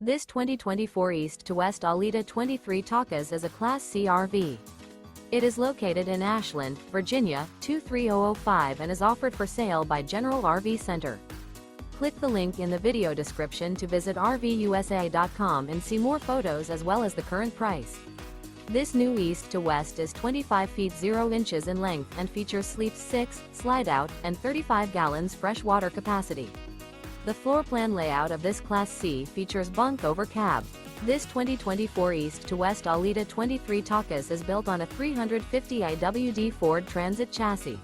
This 2024 East to West Alita 23TK is a Class C RV. It is located in Ashland, Virginia, 23005 and is offered for sale by General RV Center. Click the link in the video description to visit RVUSA.com and see more photos as well as the current price. This new East to West is 25 feet 0 inches in length and features sleeps 6, Slideout, and 35 gallons fresh water capacity. The floor plan layout of this Class C features Bunk Over Cab. This 2024 East to West Alita 23TK is built on a 350 AWD Ford Transit chassis.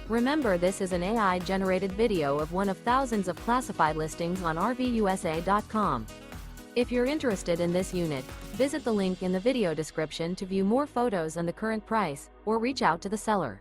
Remember, this is an AI-generated video of one of thousands of classified listings on RVUSA.com. If you're interested in this unit, visit the link in the video description to view more photos and the current price, or reach out to the seller.